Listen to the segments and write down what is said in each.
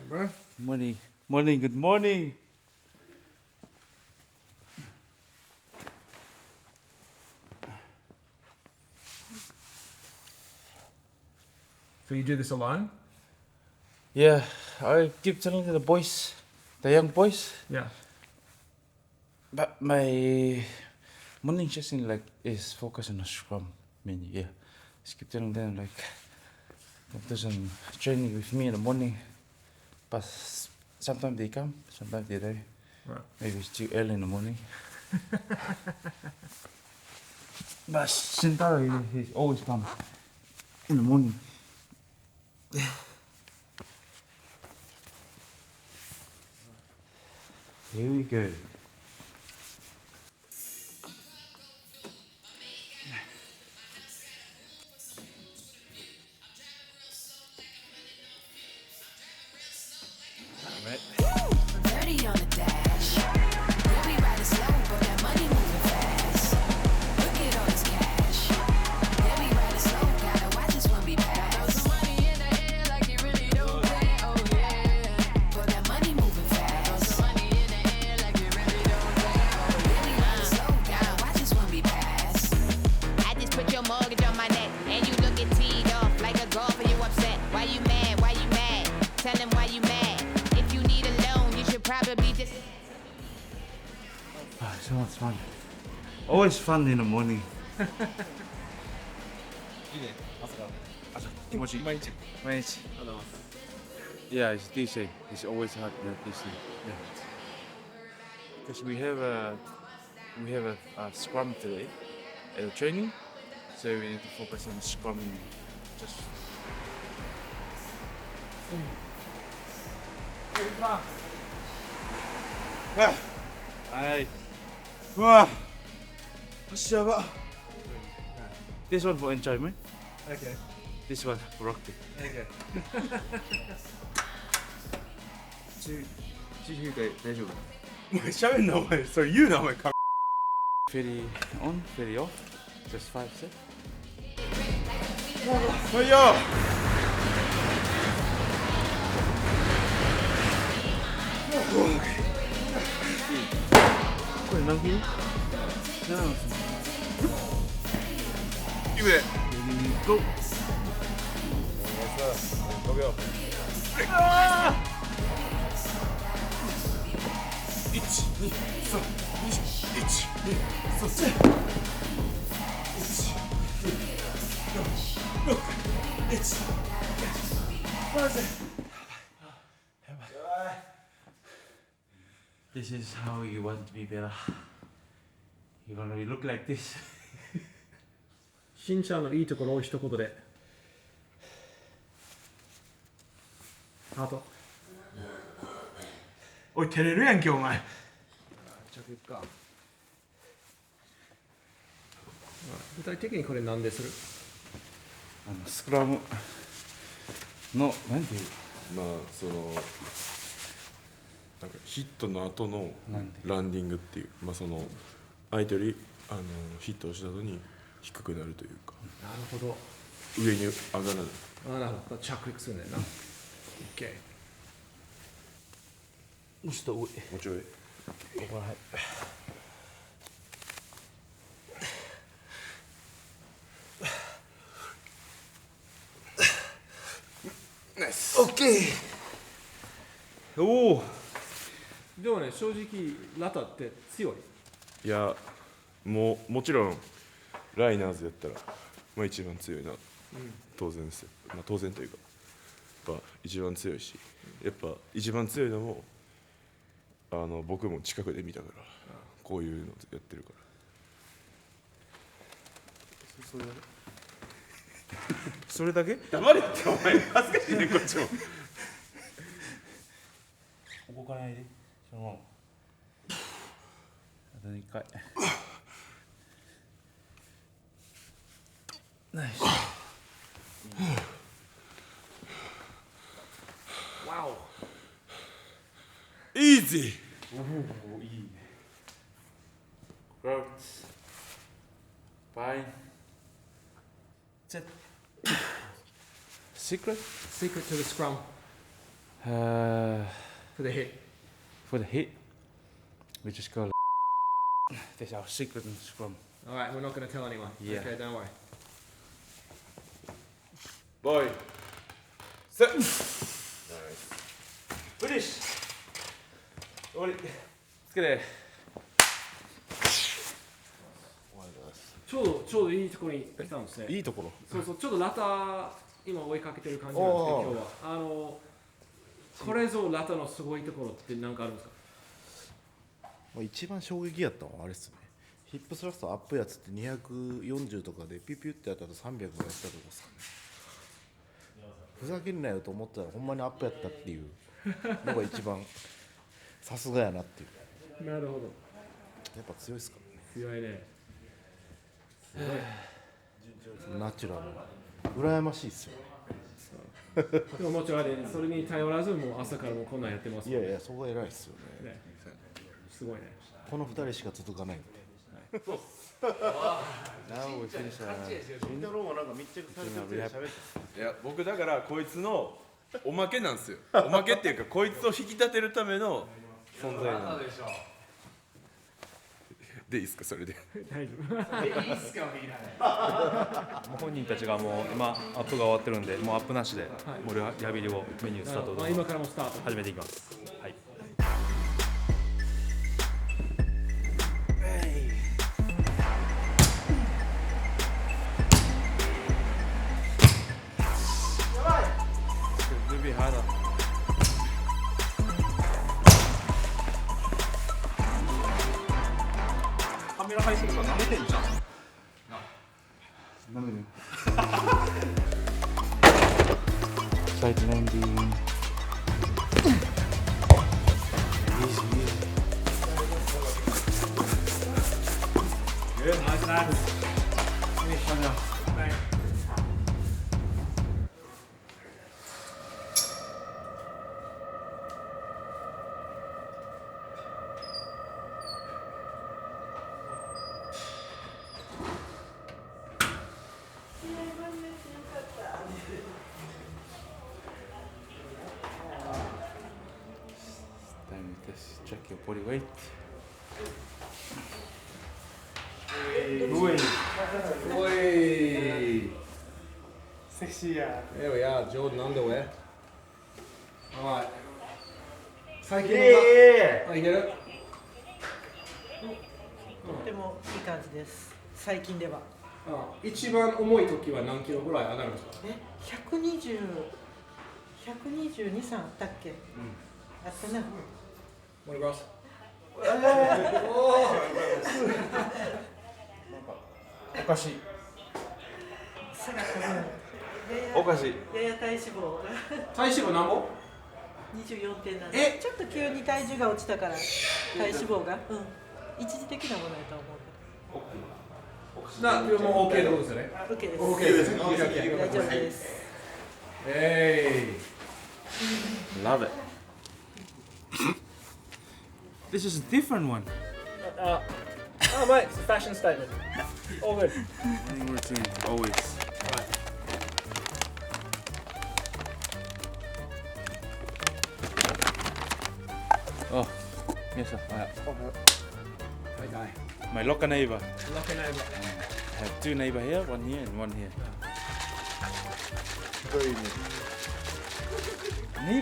bro. Morning, morning, good morning. So you do this alone? Yeah, I keep telling the boys, the young boys, Yeah. but my morning session like is focused on the scrum menu. Yeah, just keep telling them like come do some training with me in the morning. But sometimes they come, sometimes they don't. Right. Maybe it's too early in the morning. But Shintaro, he's always come in the morning. Here we go. Dirty on the dash. Yeah, we riding slow, but that money moving fast. Look at all this cash. Yeah, we riding slow, gotta watch this one be passed. Throw some money in the air like you really don't care, oh yeah. But that money moving fast. Throw some money in the air like you really don't care, oh yeah. Yeah, we riding slow, gotta watch this one be passed. I just put your mortgage on my neck, and you looking teed off like a golfer. You upset? Why you mad? Why you mad? Tell him why you mad. If you need a loan, you should probably just. So much fun. Always fun in the morning. いいね、朝から。気持ちいい。毎日。毎日。ありがとうございます。 Yeah, it's DC. It's always hard at DC. Yeah. Because we have a scrum today at the training, so we need to focus on scrum. Just. Hi. Wow. This one for enjoyment. Okay. This one for rugby. Okay. 10で大丈夫。お前喋んなお前。それ言うなお前。Ferry on, ferry off. Just 5 sets. はいよ。これ何キロ？7いくで。 Go! 5秒。1、2、3、1、2、3、1、2、3、1、2、3、6、1、マジで。 This is how you want to be better. You're gonna look like this. しんちゃんのいいところを一言で。ハート。おい照れるやんけお前。じゃあ行くか。具体的にこれ何でする？スクラムのなんていうまあそのなんかヒットの後のなんてランディングっていうまあその相手よりヒットをした後に低くなるというかなるほど。上に上がらない。あ、なるほど。着陸するんだよな。OK。ちょっと上。もうちょい。ここら辺。ナイス。オッケー。おお。でもね、正直ラタって強い。いやもちろんライナーズやったらまあ一番強いな、当然ですよ。まあ当然というかやっぱ一番強いしやっぱ一番強いのも僕も近くで見たからこういうのやってるから。それだけ？黙れってお前恥ずかしいねこっちも。動かないで。そのまま。あと2回。ナイス。わお。イージー。おお、いいね。グラウツ。ファイン。セット。Secret? Secret to the scrum. For the hit. For the hit, we just go. This is our secret in scrum. Alright, we're not going to tell anyone. Yeah. Okay, don't worry. Boy. Set. Finish. 終わり。つけて。ちょうどいいところに来たんですね。いいところ。そうそう、ちょっとラタ今追いかけてる感じなんですけど、今日は。これぞラタのすごいところって何かあるんですか？一番衝撃やったのはあれっすね。ヒップスラストアップやつって240とかでピュピュってやったと300がやったとこですかね。ふざけんなよと思ったらほんまにアップやったっていうのが一番さすがやなっていう。なるほど。やっぱ強いっすか強いね。すごい。ナチュラル。羨ましいっすよ。でももちろんあれ、それに頼らずもう朝からもうこんなんやってますもんね。いやいや、そこが偉いっすよね。ねすごいね。この2人しか続かないんで。Now we finish. 慎太郎もなんか密着されてるって喋っていや僕だからこいつのおまけなんですよ。おまけっていうかこいつを引き立てるための存在なんで。でいいですかそれで。大丈夫。もう本人たちがもう今アップが終わってるんで、もうアップなしで、もうリハビリをメニュースタートまあ今からもスタート。始めていきます。はい。Maybe harder. カメラ配信とか舐めてんじゃん。Side landing. Good, nice lads. Finish on now. Time to test, check your body weight. There we are, Jordan underwear. Alright. 最近のいけるとてもいい感じです。最近では。一番重い時は何キロぐらい上がるんですか？ 122、3あったっけ？あったな。モリバス。おかしい。下がった分。おかしい。やや体脂肪が体脂肪何本24.7。えちょっと急に体重が落ちたから体脂肪が、一時的なものやと思うもう OK ってことですよね。けど。OK です。 OK ですね。OK。大丈夫です。Love it. This is a different one. Oh mate, it's a fashion statement. All good. Morning routine, always. Oh, yes sir. My local neighbor. Lucky neighbor. I have two neighbor here, one here and one here. どういう意味？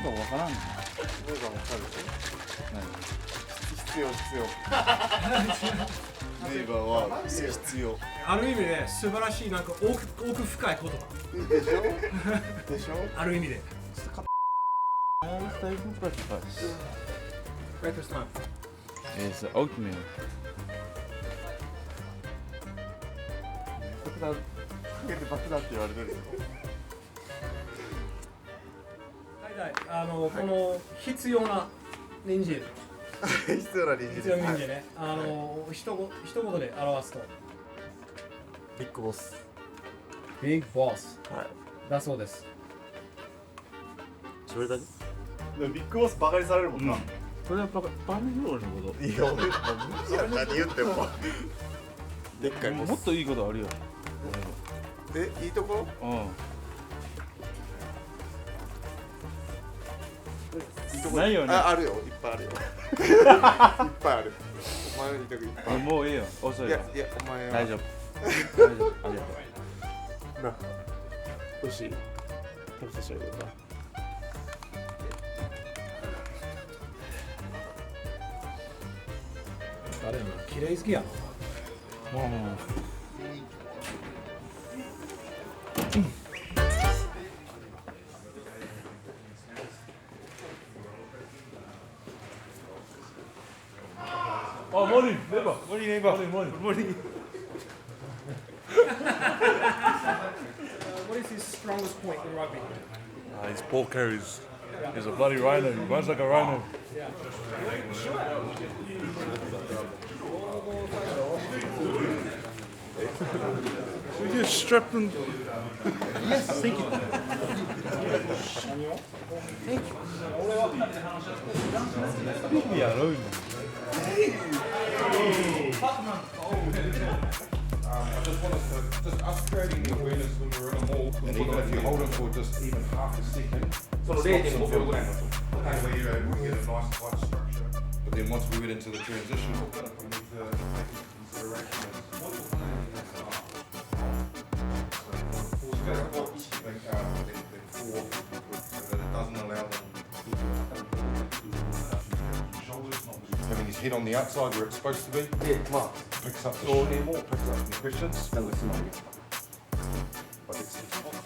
Neighbor わからんの？皆さんわかるでしょ？必要。ネイバーは必要。ある意味で素晴らしいなんか奥深い言葉。でしょ？ある意味で。 Let's take breakfast. Breakfast time. It's oatmeal. かけて爆弾って言われてるよ。この必要な人参。必要な臨時必要な人参ね。一言で表すと。ビッグボス。ビッグボス。はい。だそうです。それだけ？でもビッグボスバカにされるもんな。それはバカに料理のこいや俺何言っても。でっかいボス。もっといいことあるよ。いいところ？うん。とこないよね。あるよ、いっぱいあるよ。いっぱいある。お前のいいとこいっぱいある。もういいよ。遅いよ。いや、お前は。大丈夫。大丈夫。ありがとう。な、欲しい。食べさせてあげるか。あれやな、綺麗好きやな。Oh, morning, neighbor. Morning, neighbor. Morning. Morning. What is his strongest point in rugby? His ball carries. He's a bloody rhino. He runs like a rhino. We just strapped them. Yes, thank you. Leave me alone. Just us creating the awareness when we're in a mall, and even if you hold it for just even half a second,0.5秒ぐらいの。 where you're able to get a nice tight structure. But then once we get into the transition, we need to take into consideration having his head on the outside where it's supposed to be. Picks up the short ball, picks up the questions.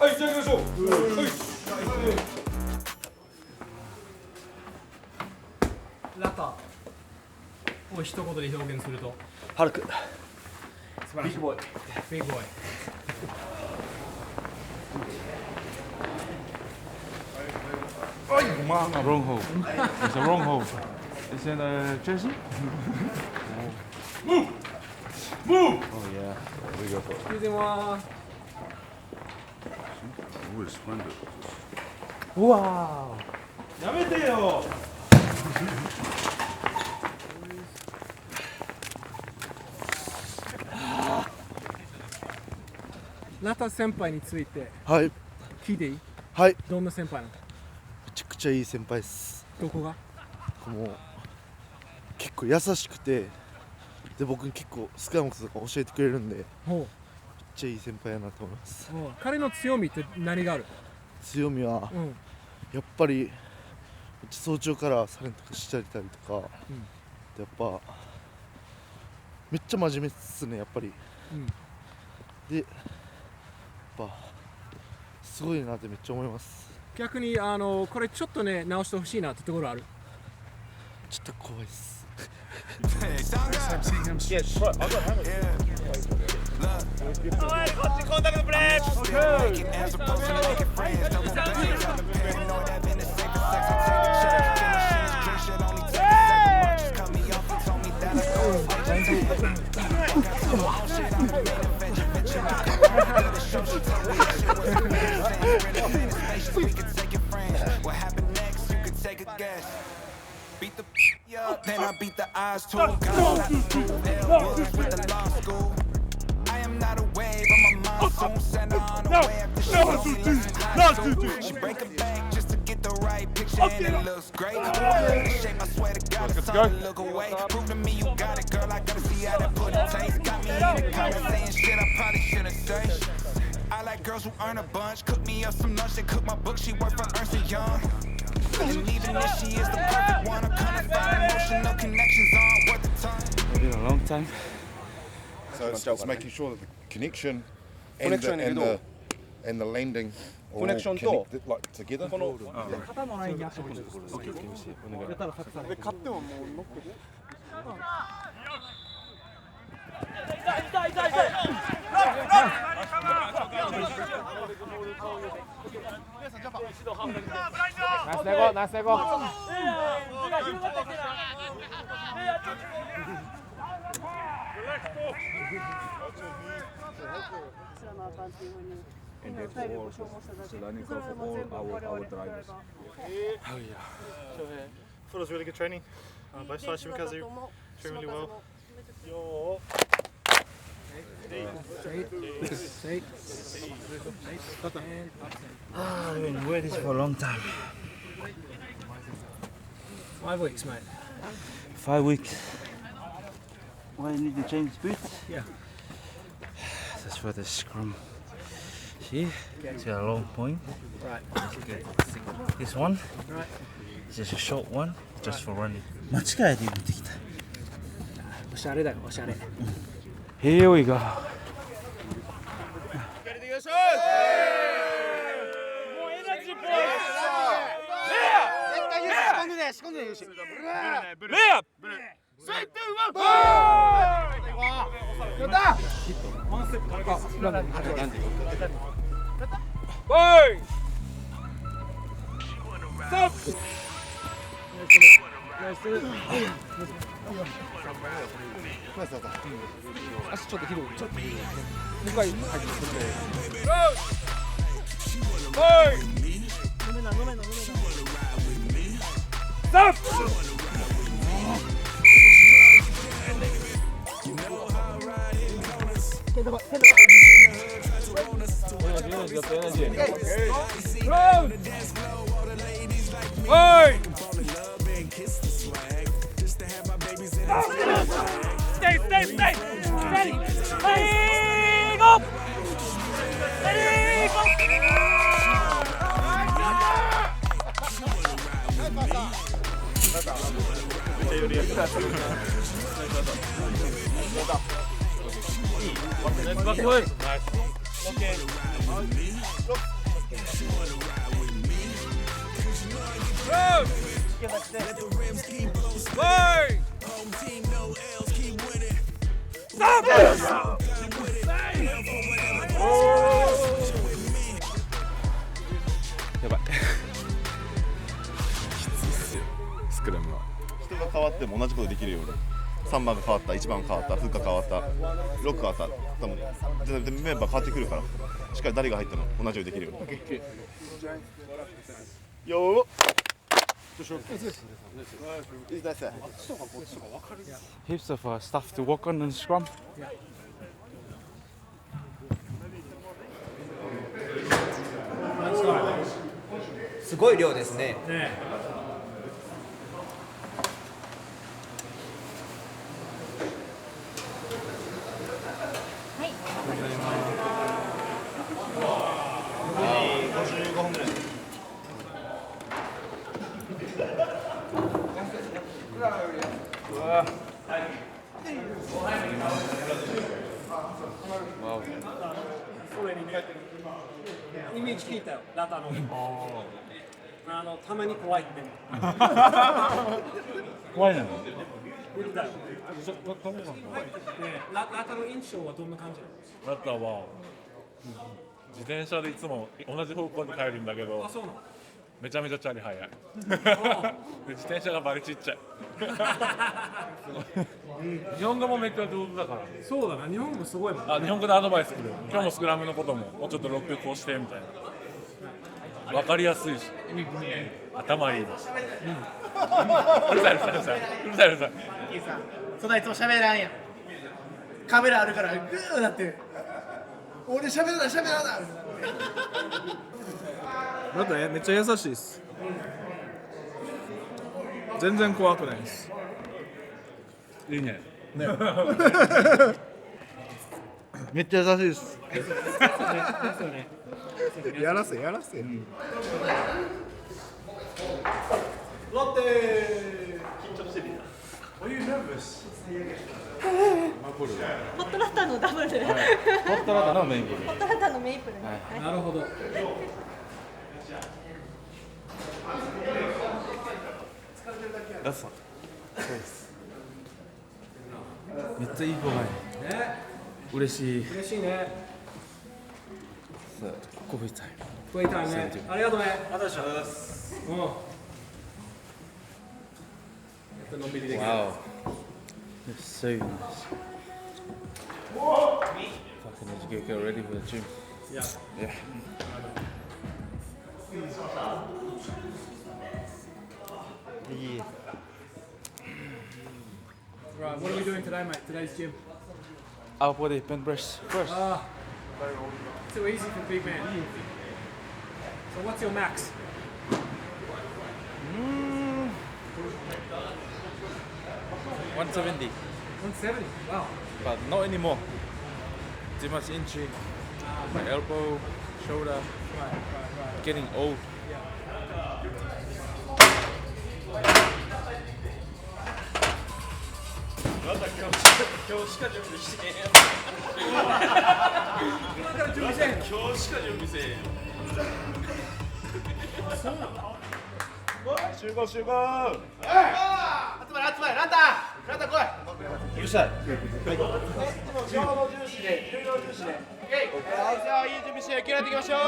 Hey, check this out! ラタを一言で表現するとハルク。素晴らしい。ビッグボーイ。ビッグボーイ。Wrong hole. It's a wrong hole. It's in Chelsea? Move! Move! Oh yeah. We go for it. 以前は Always splendid. うわやめてよ。ラタ先輩についてはい、聞いていい？はい、どんな先輩なの？めちゃくちゃいい先輩です。どこが？もう結構優しくて、で僕に結構スクラムとか教えてくれるんで、めっほちゃいい先輩やなと思います。う。彼の強みって何がある？強みはうん。やっぱり早朝からサレンとかしたりとか、やっぱめっちゃ真面目っすね、やっぱり。で、やっぱすごいなってめっちゃ思います。逆にこれちょっとね直してほしいなってところある？ちょっと怖いっす。What happened next? You could take a guess. Beat the up, then I beat the eyes too. Got Elwood with the law school. I am not a wave, I'm a monsoon. Send her on the way after she high school. She break a bank just to get the right picture, and it looks great. Shape, I swear to God, it's time to look away. Prove to me you got it, girl. I gotta see how that pudding tastes. Got me in the comments saying shit I probably shouldn't say. I like girls who earn a bunch. Cook me up some lunch, they cook my book. She work for Ernst & Young. And even if she is the perfect one, I'm gonna find emotional connections on worth the time. It's been a long time. So it's making sure that the connection and the landing are all connected, like together. 肩のラインにあってもいいです。やったらサクサク。で買ってももう乗ってる。And therefore also it's a learning curve for all our drivers. Thought it was really good training. Both sides of Shimakazu trained really well. I've been waiting for a long time. 5 weeks, mate. 5 weeks. Why you need to change boots? Yeah. That's for the scrum. See? It's got a long point. Right. This one. Right. It's just a short one, just for running. 間違えて持ってきた。おしゃれだよ、おしゃれ。Here we go. 足ちょっと広い。ちょっと広い。向かい入ってくる。飲めな、飲めな、飲めな。Stay, stay, stay! Steady! Steady! Go! Steady! Go! Let's go to it. Nice. Okay. Hey! Stop! やばいきついっすよスクラムは人が変わっても同じことできるように3番が変わった1番変わったフッカ変わったロック変わった多分全然メンバー変わってくるからしっかり誰が入ったの同じようにできるようによーHeaps of stuff to work on in scrum. すごい量ですね。55分ぐらいそれにね、イメージ聞いたよ、ラタの。たまに怖いって。怖いなの？言ったよ。ラタの印象はどんな感じなの？ラタは自転車でいつも同じ方向に帰るんだけど、あ、そうなの？めちゃめちゃチャリ速い。で自転車がバリちっちゃい。日本語もめっちゃ上手だから。そうだな、日本語もすごいもん。あ、日本語でアドバイスくれる。今日のスクラムのことももうちょっとロックこうしてみたいな。わかりやすいし、頭いいです。うるさいうるさいうるさいうるさい。そんないつも喋らんやん。カメラあるからグーなってる。俺喋らない喋らない。だってめっちゃ優しいです。全然怖くないです。いいね。ね。めっちゃ優しいです。やらせ。ロッテ緊張してるやん。Are you nervous? ホットラタのダブル。ホットラタのメイプル。ホットラタのメイプルね。なるほど。ラスト。そうです。めっちゃいい子がいい。ね。嬉しい。嬉しいね。ここいたい。ここいたいね。ありがとうね。ありがとうございます。うん。のんびりできる。Wow. It's so nice. Fucking need to get ready for the gym. Yeah. Yeah. Yeah. Right, what are we doing today, mate? Today's gym. Upper body bench press first. Too easy for big man. So what's your max? 170. 170. Wow. But not anymore. Too much injury. My elbow, shoulder. Getting old.集合集合。集まれ集まれランタン来い。うるさい。重度重視で重量重視で。じゃあいい準備して切られていきましょう。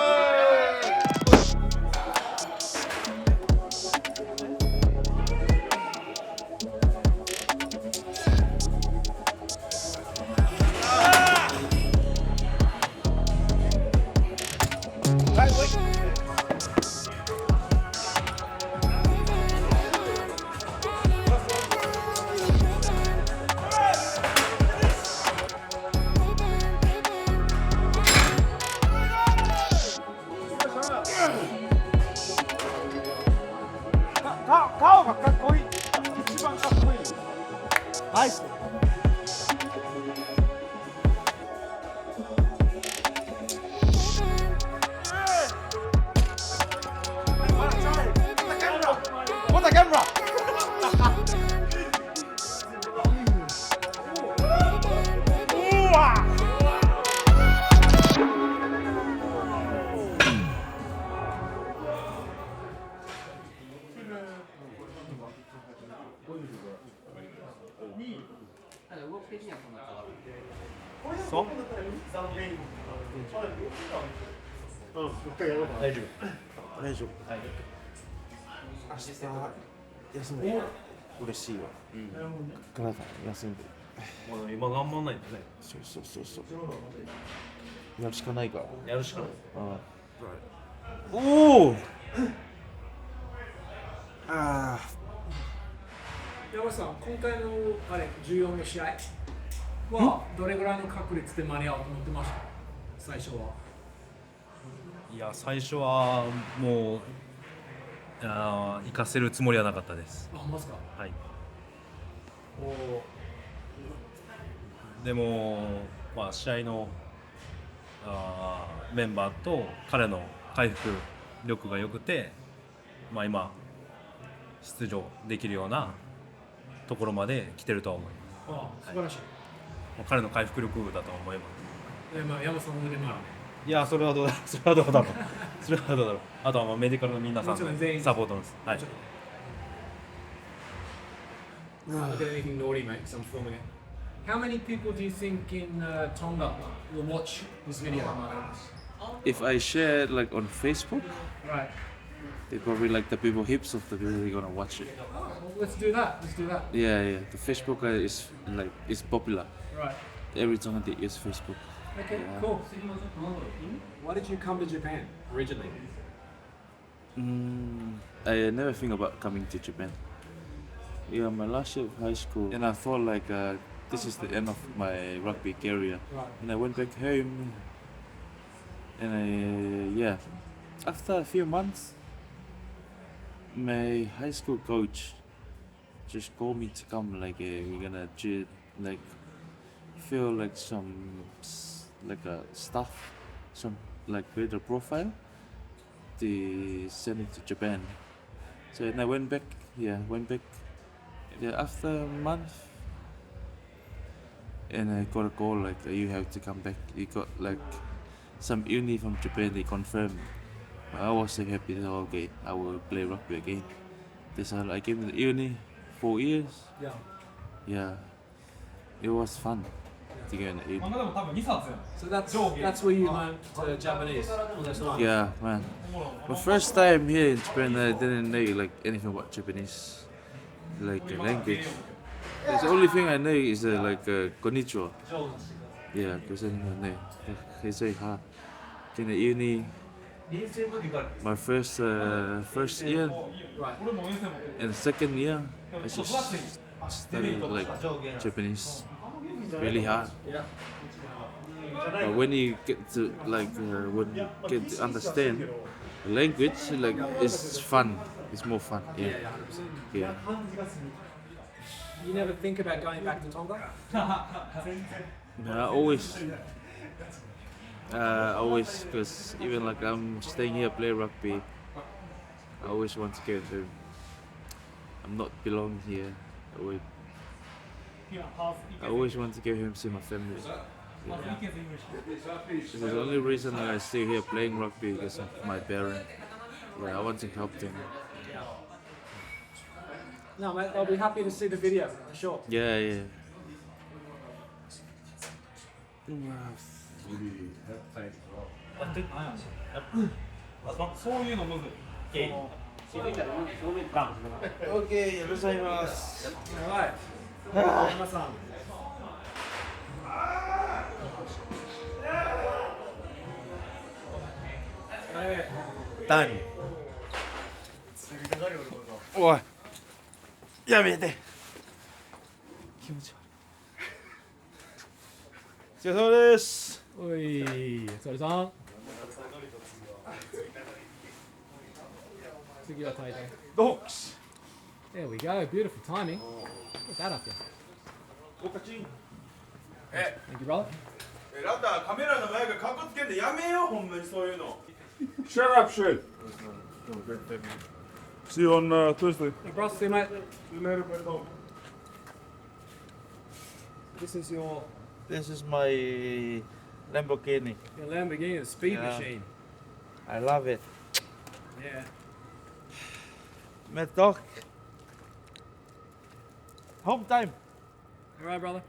顔がかっこいい。一番かっこいい。ナイス。What the camera? So? 大丈夫。大丈夫。明日休んで。嬉しいわ。体休んで。もう今頑張んないとね。やるしかないから。やるしかない。おお。ああ。山下さん、今回のあれ14の試合はどれぐらいの確率で間に合うと思ってました最初は。いや最初はもう行かせるつもりはなかったです。あ、ほんまですか。はい。でも、まあ、試合のメンバーと彼の回復力が良くて、まあ、今出場できるようなところまで来てるとは思います。素晴らしい。彼の回復力だと思います。山さんの腕もある。いや、それはどうだろう。それはどうだろう。それはどうだろう。あとはまあメディカルの皆さんのサポートです。はい。Anything naughty, mate? Because I'm filming it. How many people do you think in Tonga will watch this video? If I share it like on Facebook, Right. they probably like the people, heaps of the people are gonna watch it. Well, let's do that. Let's do that. Yeah. The Facebook is popular. Right. Every time they use Facebook. Okay, Yeah. cool. Why did you come to Japan originally? I never think about coming to Japan. Yeah, my last year of high school, and I thought like this is the end of my rugby career. Right. And I went back home, and after a few months, my high school coach just called me to come. Like we're gonna feel like some stuff, some like better profile. They sent it to Japan. So and I went back. Yeah, after a month, and I got a call like you have to come back. You got like some uni from Japan. They confirmed. I was so happy. So, okay, I will play rugby again. That's how I came to the uni. 4 years. Yeah. Yeah. It was fun to go in the uni. So that's where you learned Japanese. Yeah, man. My first time here in Japan, I didn't know like anything about Japanese, like the language. The only thing I know is konnichiwa. Yeah, because I didn't know. They say hi. In the uni, my first year and second year, I just studied like Japanese really hard. But when you get to understand the language, like it's fun. It's more fun. Yeah. You never think about going back to Tonga? Yeah, always, because even like I'm staying here, play rugby. I always want to get home. I'm not belong here. I always want to get home, see my family. Yeah. This is the only reason that I stay here playing rugby because of my parents. Yeah, I want to help them. No, mate, I'll be happy to see the video, for sure. Yeah. そういうのむずい。オッケー、よろしくお願いします。はい。山さん。ダニ。おい。やめて。気持ち悪い。お疲れ様です。おい、お疲れさん。次は大体。Dogs. There we go, beautiful timing. Put that up there. おかちん。Thank you, brother. ラタカメラの前がカッコつけんでやめようほんまにそういうの。 Shut up, shit. See you on Thursday. Hey, bro, see you, mate. See you later, buddy. This is your This is my Lamborghini. Lamborghini, the speed Yeah. machine. I love it. Yeah. Mad dog. Home time. All right, brother.